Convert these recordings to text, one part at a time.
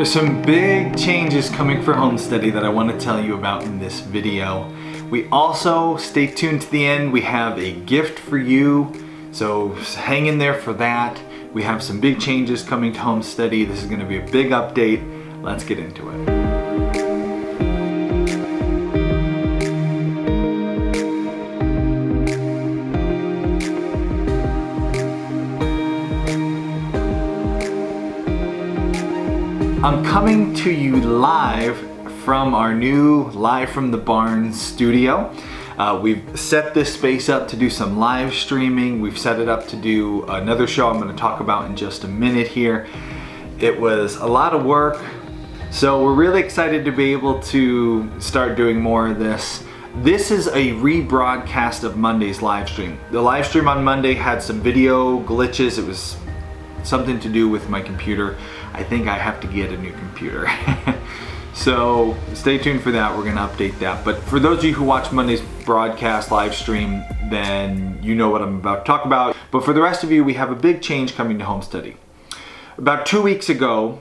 There's some big changes coming for Homesteady that I want to tell you about in this video. We also, stay tuned to the end, we have a gift for you, so hang in there for that. We have some big changes coming to Homesteady. This is going to be a big update. Let's get into it. I'm coming to you live from our new Live from the Barn studio. We've set this space up to do some live streaming. We've set it up to do another show I'm going to talk about in just a minute here. It was a lot of work, so we're really excited to be able to start doing more of this. This is a rebroadcast of Monday's live stream. The live stream on Monday had some video glitches. It was something to do with my computer. I think I have to get a new computer. So stay tuned for that. We're gonna update that. But for those of you who watch Monday's broadcast live stream, then you know what I'm about to talk about. But for the rest of you, we have a big change coming to Homesteady. About 2 weeks ago,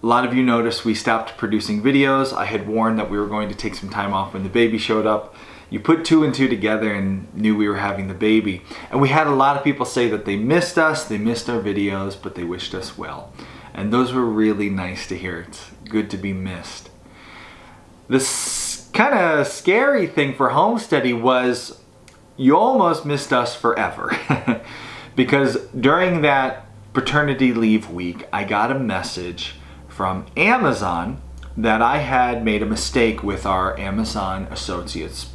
a lot of you noticed we stopped producing videos. I had warned that we were going to take some time off when the baby showed up. You put 2 and 2 together and knew we were having the baby. And we had a lot of people say that they missed us, they missed our videos, but they wished us well. And those were really nice to hear. It's good to be missed. This kind of scary thing for Homesteady was you almost missed us forever. Because during that paternity leave week, I got a message from Amazon that I had made a mistake with our Amazon Associates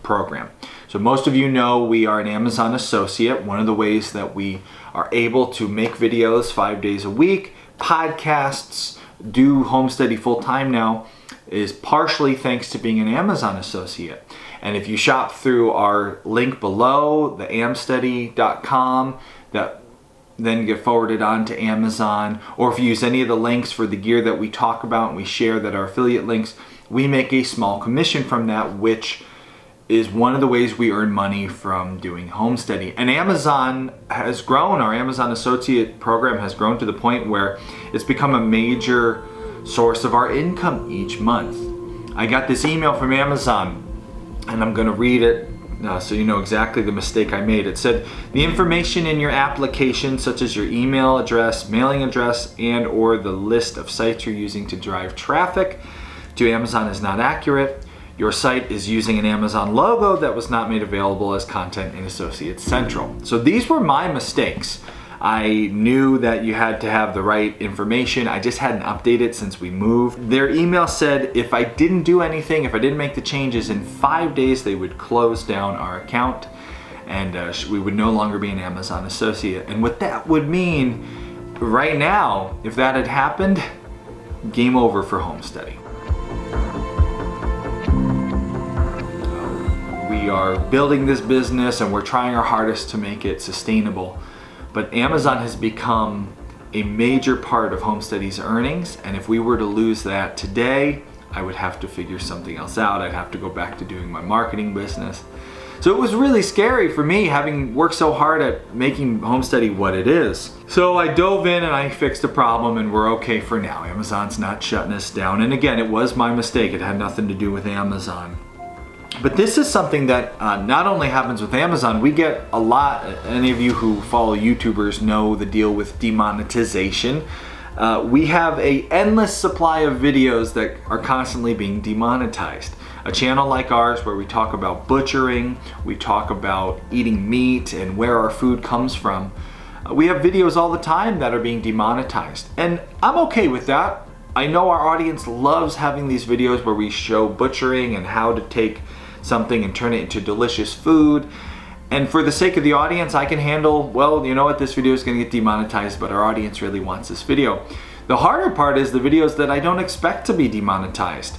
program. So most of you know we are an Amazon associate. One of the ways that we are able to make videos 5 days a week, podcasts, do Homesteady full time now, is partially thanks to being an Amazon associate. And if you shop through our link below, the amsteady.com, that then get forwarded on to Amazon, or if you use any of the links for the gear that we talk about and we share that are affiliate links, we make a small commission from that, which is one of the ways we earn money from doing Homesteady. And Amazon has grown, our Amazon Associate program has grown to the point where it's become a major source of our income each month. I got this email from Amazon, and I'm gonna read it so you know exactly the mistake I made. It said, the information in your application, such as your email address, mailing address, and or the list of sites you're using to drive traffic to Amazon is not accurate. Your site is using an Amazon logo that was not made available as content in Associates Central. So these were my mistakes. I knew that you had to have the right information. I just hadn't updated since we moved. Their email said if I didn't do anything, if I didn't make the changes, in 5 days they would close down our account and we would no longer be an Amazon associate. And what that would mean right now, if that had happened, game over for Homesteady. We are building this business and we're trying our hardest to make it sustainable. But Amazon has become a major part of Homesteady's earnings, and if we were to lose that today, I would have to figure something else out. I'd have to go back to doing my marketing business. So it was really scary for me, having worked so hard at making Homesteady what it is. So I dove in and I fixed the problem, and we're okay for now. Amazon's not shutting us down. And again, it was my mistake. It had nothing to do with Amazon. But this is something that not only happens with Amazon, we get a lot, any of you who follow YouTubers know the deal with demonetization. We have an endless supply of videos that are constantly being demonetized. A channel like ours where we talk about butchering, we talk about eating meat and where our food comes from. We have videos all the time that are being demonetized. And I'm okay with that. I know our audience loves having these videos where we show butchering and how to take something and turn it into delicious food. And for the sake of the audience, I can handle, well, you know what, this video is going to get demonetized, but our audience really wants this video. The harder part is the videos that I don't expect to be demonetized.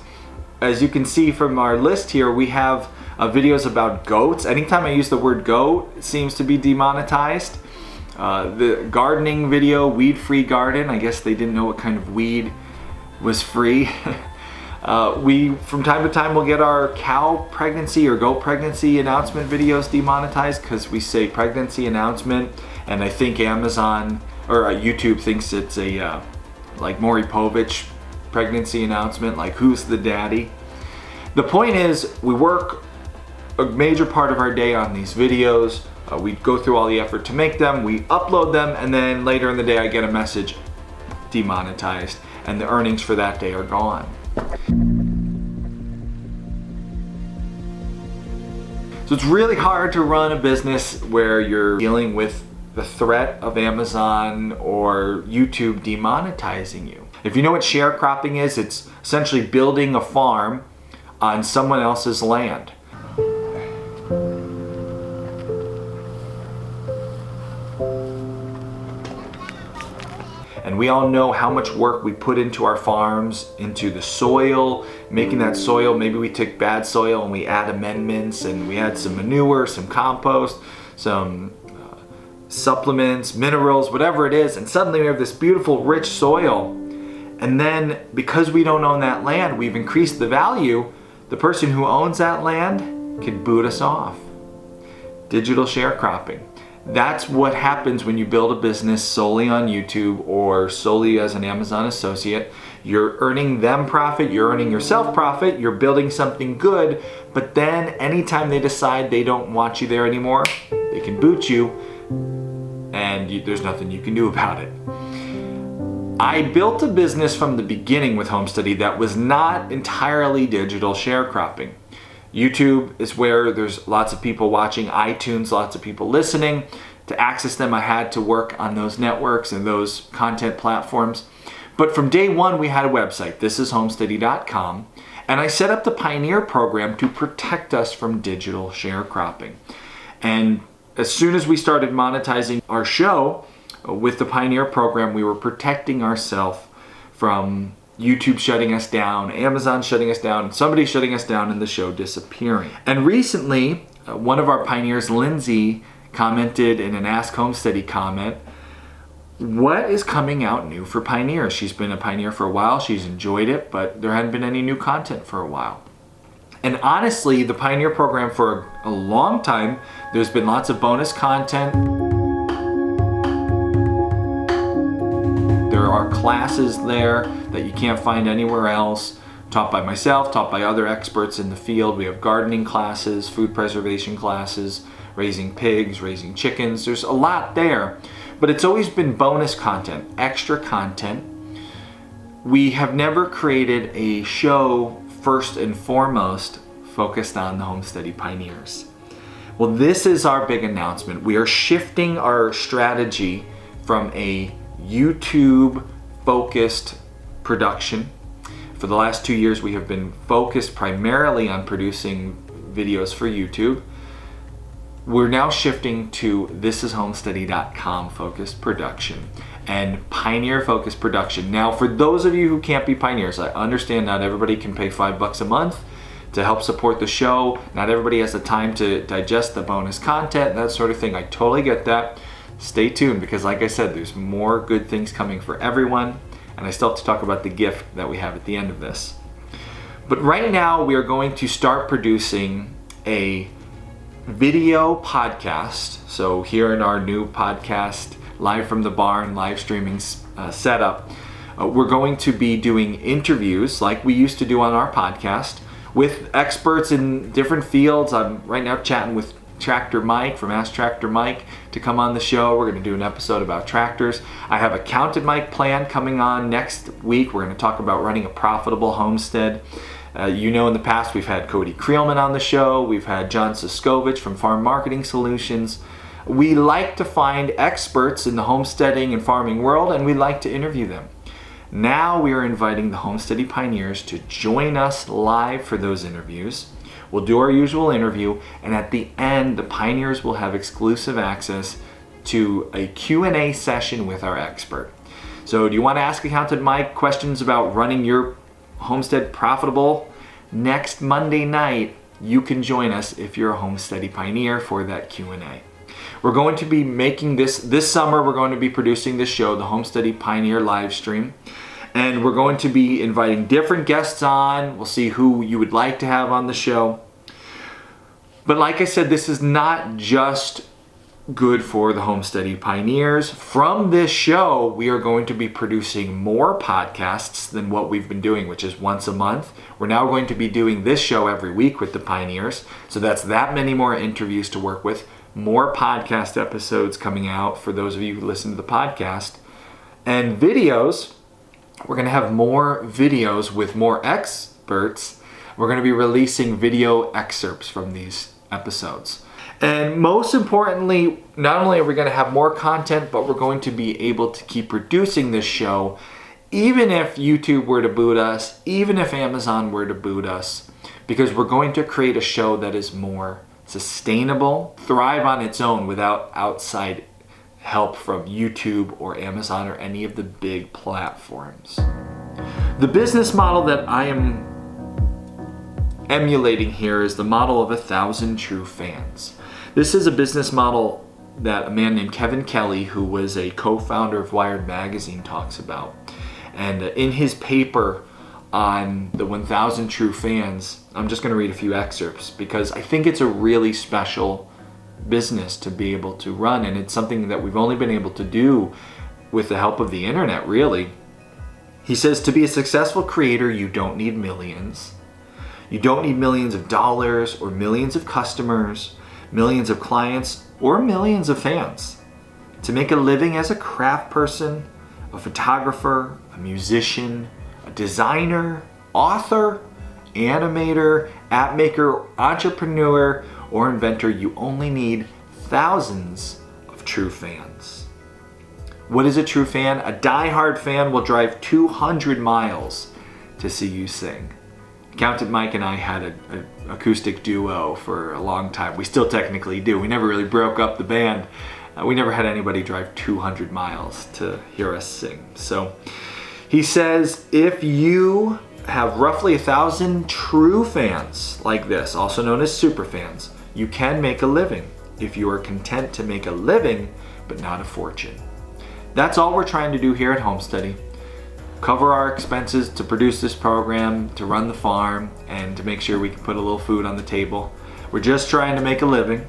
As you can see from our list here, we have videos about goats. Anytime I use the word goat, it seems to be demonetized. The gardening video, weed-free garden, I guess they didn't know what kind of weed was free. We, from time to time, will get our cow pregnancy or goat pregnancy announcement videos demonetized because we say pregnancy announcement, and I think Amazon or YouTube thinks it's a like Maury Povich pregnancy announcement, like who's the daddy. The point is, we work a major part of our day on these videos. We go through all the effort to make them, we upload them, and then later in the day I get a message, demonetized, and the earnings for that day are gone. So it's really hard to run a business where you're dealing with the threat of Amazon or YouTube demonetizing you. If you know what sharecropping is, it's essentially building a farm on someone else's land. And we all know how much work we put into our farms, into the soil, making that soil. Maybe we take bad soil and we add amendments and we add some manure, some compost, some supplements, minerals, whatever it is, and suddenly we have this beautiful, rich soil. And then because we don't own that land, we've increased the value. The person who owns that land can boot us off. Digital sharecropping. That's what happens when you build a business solely on YouTube or solely as an Amazon associate. You're earning them profit, you're earning yourself profit, you're building something good, but then anytime they decide they don't want you there anymore, they can boot you, and there's nothing you can do about it. I built a business from the beginning with Homesteady that was not entirely digital sharecropping. YouTube is where there's lots of people watching, iTunes, lots of people listening. To access them, I had to work on those networks and those content platforms. But from day one, we had a website, thisishomesteady.com, and I set up the Pioneer program to protect us from digital sharecropping. And as soon as we started monetizing our show with the Pioneer program, we were protecting ourselves from YouTube shutting us down, Amazon shutting us down, somebody shutting us down, and the show disappearing. And recently, one of our pioneers, Lindsay, commented in an Ask Homesteady comment, what is coming out new for Pioneer? She's been a Pioneer for a while, she's enjoyed it, but there hadn't been any new content for a while. And honestly, the Pioneer program for a long time, there's been lots of bonus content. There are classes there that you can't find anywhere else, taught by myself, taught by other experts in the field. We have gardening classes, food preservation classes, raising pigs, raising chickens. There's a lot there, but it's always been bonus content, extra content. We have never created a show first and foremost focused on the Homesteady Pioneers. Well, this is our big announcement. We are shifting our strategy from a YouTube focused production. For the last 2 years, we have been focused primarily on producing videos for YouTube. We're now shifting to thisishomesteady.com focused production and Pioneer focused production. Now, for those of you who can't be pioneers, I understand not everybody can pay $5 a month to help support the show. Not everybody has the time to digest the bonus content, that sort of thing. I totally get that. Stay tuned, because like I said, there's more good things coming for everyone, and I still have to talk about the gift that we have at the end of this. But right now we are going to start producing a video podcast. So here in our new podcast, Live from the Barn, live streaming setup, we're going to be doing interviews like we used to do on our podcast with experts in different fields. I'm right now chatting with Tractor Mike from Ask Tractor Mike to come on the show. We're going to do an episode about tractors. I have a Counted Mike plan coming on next week. We're going to talk about running a profitable homestead. You know, in the past we've had Cody Creelman on the show. We've had John Siskovich from Farm Marketing Solutions. We like to find experts in the homesteading and farming world, and we like to interview them. Now we are inviting the Homesteady Pioneers to join us live for those interviews. We'll do our usual interview, and at the end, the Pioneers will have exclusive access to a Q&A session with our expert. So do you want to ask Accountant Mike questions about running your homestead profitable? Next Monday night, you can join us if you're a Homesteady Pioneer for that Q&A. We're going to be making this summer, we're going to be producing this show, the Homesteady Pioneer live stream. And we're going to be inviting different guests on. We'll see who you would like to have on the show. But like I said, this is not just good for the Homesteady pioneers. From this show, we are going to be producing more podcasts than what we've been doing, which is once a month. We're now going to be doing this show every week with the pioneers. So that's that many more interviews to work with, more podcast episodes coming out for those of you who listen to the podcast. And videos, we're going to have more videos with more experts. We're going to be releasing video excerpts from these episodes. And most importantly, not only are we going to have more content, but we're going to be able to keep producing this show, even if YouTube were to boot us, even if Amazon were to boot us, because we're going to create a show that is more sustainable, thrive on its own without outside help from YouTube or Amazon or any of the big platforms. The business model that I am emulating here is the model of 1,000 true fans. This is a business model that a man named Kevin Kelly, who was a co-founder of Wired Magazine, talks about. And in his paper on the 1,000 true fans, I'm just going to read a few excerpts because I think it's a really special business to be able to run, and it's something that we've only been able to do with the help of the internet, really. He says, to be a successful creator, you don't need millions. You don't need millions of dollars or millions of customers, millions of clients, or millions of fans. To make a living as a craft person, a photographer, a musician, a designer, author, animator, app maker, entrepreneur, or inventor, you only need thousands of true fans. What is a true fan? A die-hard fan will drive 200 miles to see you sing. Accountant Mike and I had an acoustic duo for a long time. We still technically do. We never really broke up the band. We never had anybody drive 200 miles to hear us sing. So he says, if you have roughly 1,000 true fans like this, also known as super fans, you can make a living if you are content to make a living, but not a fortune. That's all we're trying to do here at Homesteady. Cover our expenses to produce this program, to run the farm, and to make sure we can put a little food on the table. We're just trying to make a living.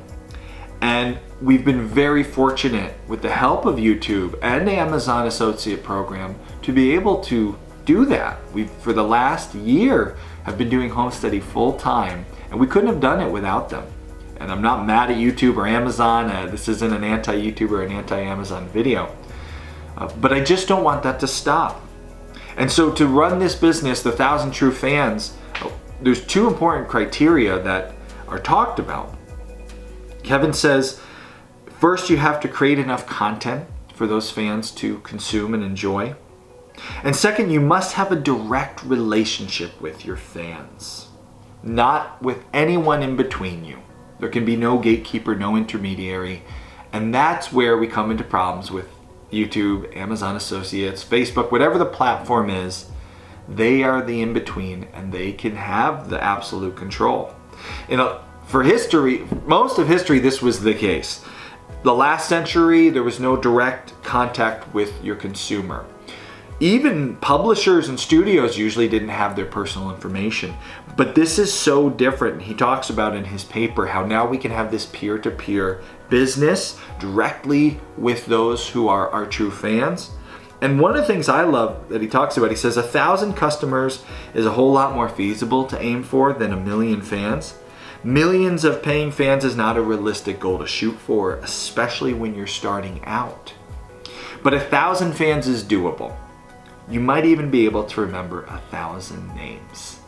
And we've been very fortunate with the help of YouTube and the Amazon Associate Program to be able to do that. We, for the last year, have been doing Homesteady full time, and we couldn't have done it without them. And I'm not mad at YouTube or Amazon. This isn't an anti-YouTube or an anti-Amazon video. But I just don't want that to stop. And so to run this business, the 1,000 true fans, there's two important criteria that are talked about. Kevin says, first you have to create enough content for those fans to consume and enjoy. And second, you must have a direct relationship with your fans, not with anyone in between you. There can be no gatekeeper, no intermediary. And that's where we come into problems with YouTube, Amazon Associates, Facebook, whatever the platform is. They are the in-between, and they can have the absolute control. For history, most of history, this was the case. The last century, there was no direct contact with your consumer. Even publishers and studios usually didn't have their personal information. But this is so different. He talks about in his paper how now we can have this peer-to-peer business directly with those who are our true fans. And one of the things I love that he talks about, he says 1,000 customers is a whole lot more feasible to aim for than 1 million fans. Millions of paying fans is not a realistic goal to shoot for, especially when you're starting out. But 1,000 fans is doable. You might even be able to remember 1,000 names.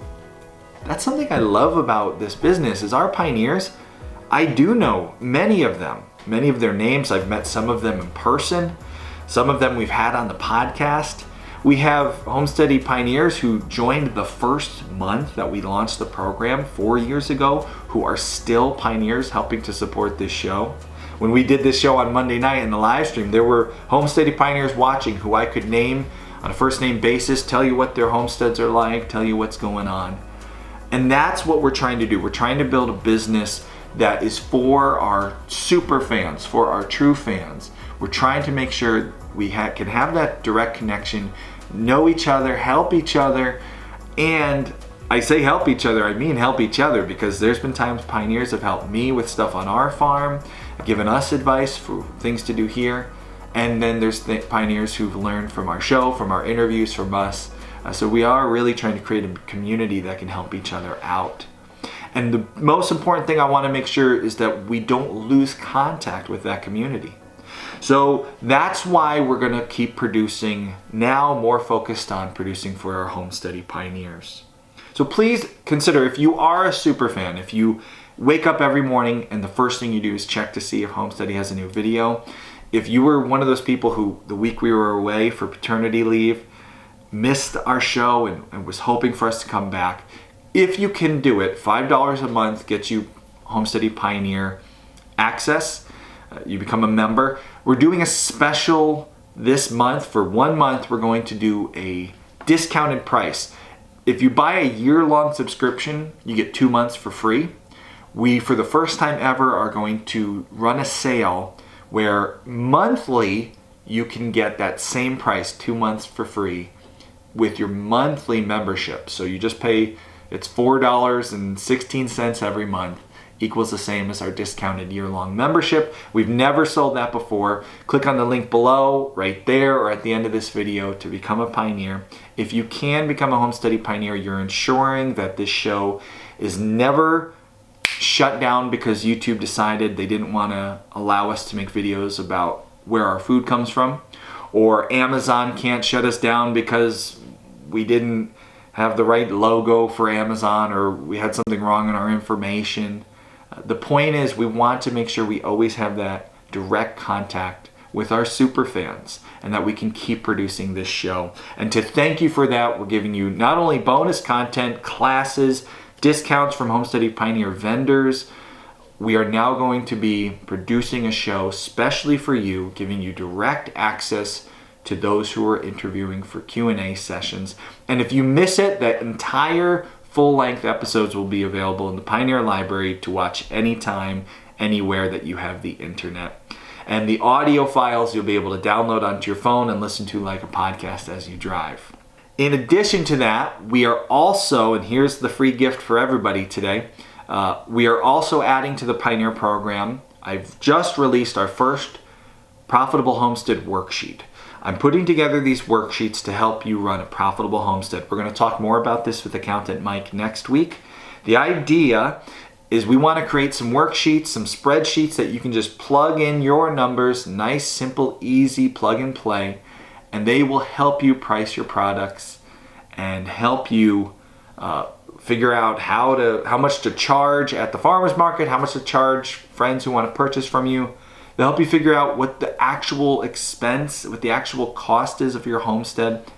That's something I love about this business is our pioneers. I do know many of them, many of their names. I've met some of them in person. Some of them we've had on the podcast. We have Homesteady pioneers who joined the first month that we launched the program 4 years ago, who are still pioneers helping to support this show. When we did this show on Monday night in the live stream, there were Homesteady pioneers watching who I could name on a first name basis, tell you what their homesteads are like, tell you what's going on. And that's what we're trying to do. We're trying to build a business that is for our super fans, for our true fans. We're trying to make sure we can have that direct connection, know each other, help each other. And I say help each other, I mean help each other, because there's been times pioneers have helped me with stuff on our farm. given us advice for things to do here. And then there's the pioneers who've learned from our show, from our interviews, from us. So we are really trying to create a community that can help each other out. And the most important thing I want to make sure is that we don't lose contact with that community. So that's why we're going to keep producing, now more focused on producing for our Homesteady pioneers. So please consider, if you are a super fan, if you wake up every morning and the first thing you do is check to see if Homesteady has a new video, if you were one of those people who the week we were away for paternity leave missed our show and was hoping for us to come back, if you can do it, $5 a month gets you Homesteady Pioneer access. You become a member. We're doing a special this month. For 1 month, we're going to do a discounted price. If you buy a year-long subscription, you get 2 months for free. We, for the first time ever, are going to run a sale where monthly you can get that same price, 2 months for free, with your monthly membership. So you just pay, it's $4.16 every month, equals the same as our discounted year-long membership. We've never sold that before. Click on the link below, right there, or at the end of this video to become a pioneer. If you can become a Homesteady Pioneer, you're ensuring that this show is never shut down because YouTube decided they didn't want to allow us to make videos about where our food comes from, or Amazon can't shut us down because we didn't have the right logo for Amazon, or we had something wrong in our information. The point is, we want to make sure we always have that direct contact with our super fans and that we can keep producing this show. And to thank you for that, we're giving you not only bonus content, classes, discounts from Homesteady Pioneer vendors. We are now going to be producing a show specially for you, giving you direct access to those who are interviewing for Q&A sessions. And if you miss it, the entire full-length episodes will be available in the Pioneer Library to watch anytime, anywhere that you have the internet. And the audio files you'll be able to download onto your phone and listen to like a podcast as you drive. In addition to that, we are also, and here's the free gift for everybody today, we are also adding to the Pioneer program. I've just released our first Profitable Homestead worksheet. I'm putting together these worksheets to help you run a profitable homestead. We're going to talk more about this with Accountant Mike next week. The idea is we want to create some worksheets, some spreadsheets that you can just plug in your numbers, nice, simple, easy plug and play, and they will help you price your products and help you figure out how much to charge at the farmer's market, how much to charge friends who want to purchase from you. They'll help you figure out what the actual expense, what the actual cost is of your homestead.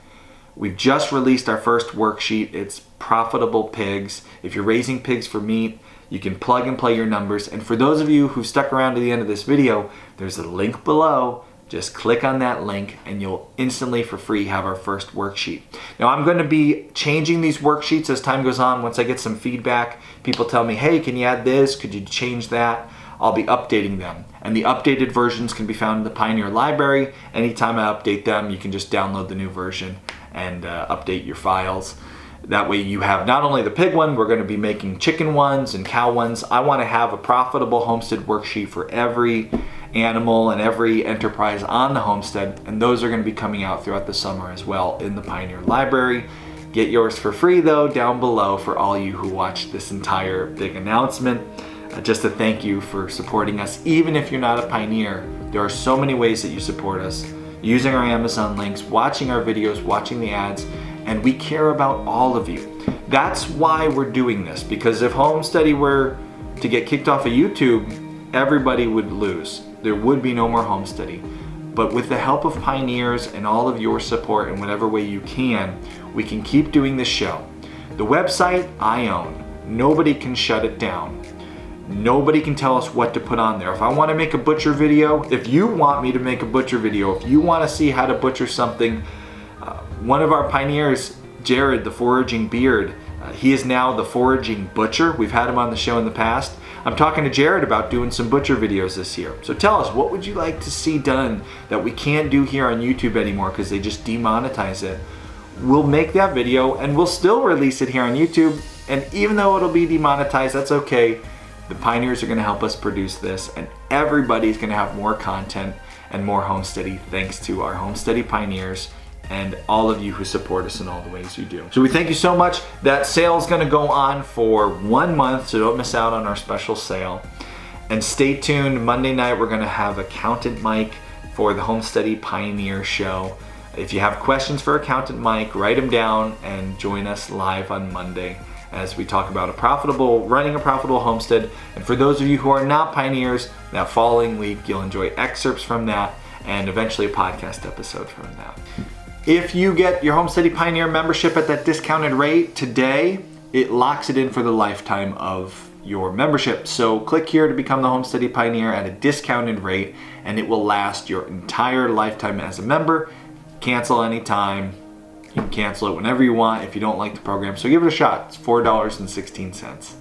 We've just released our first worksheet. It's Profitable Pigs. If you're raising pigs for meat, you can plug and play your numbers. And for those of you who've stuck around to the end of this video, there's a link below. Just click on that link and you'll instantly for free have our first worksheet. Now I'm going to be changing these worksheets as time goes on. Once I get some feedback, people tell me, hey, can you add this? Could you change that? I'll be updating them. And the updated versions can be found in the Pioneer Library. Anytime I update them, you can just download the new version and update your files. That way you have not only the pig one, we're going to be making chicken ones and cow ones. I want to have a profitable homestead worksheet for every animal and every enterprise on the homestead, and those are going to be coming out throughout the summer as well in the Pioneer Library. Get yours for free though down below for all you who watched this entire big announcement. Just to thank you for supporting us. Even if you're not a pioneer, there are so many ways that you support us. Using our Amazon links, watching our videos, watching the ads, and we care about all of you. That's why we're doing this, because if Homesteady were to get kicked off of YouTube, everybody would lose. There would be no more Homesteady. But with the help of pioneers and all of your support in whatever way you can, we can keep doing this show. The website I own. Nobody can shut it down. Nobody can tell us what to put on there. If I want to make a butcher video, if you want me to make a butcher video, if you want to see how to butcher something, one of our pioneers, Jared, the Foraging Beard, he is now the Foraging Butcher. We've had him on the show in the past. I'm talking to Jared about doing some butcher videos this year. So tell us, what would you like to see done that we can't do here on YouTube anymore because they just demonetize it? We'll make that video and we'll still release it here on YouTube. And even though it'll be demonetized, that's okay. The pioneers are going to help us produce this, and everybody's going to have more content and more Homesteady thanks to our Homesteady pioneers and all of you who support us in all the ways you do. So we thank you so much. That sale is going to go on for 1 month, so don't miss out on our special sale. And stay tuned. Monday night we're going to have Accountant Mike for the Homesteady Pioneer Show. If you have questions for Accountant Mike, write them down and join us live on Monday as we talk about running a profitable homestead. And for those of you who are not pioneers, that following week you'll enjoy excerpts from that and eventually a podcast episode from that. If you get your Homesteady Pioneer membership at that discounted rate today, it locks it in for the lifetime of your membership. So click here to become the Homesteady Pioneer at a discounted rate, and it will last your entire lifetime as a member. Cancel anytime. You can cancel it whenever you want if you don't like the program. So give it a shot. It's $4.16.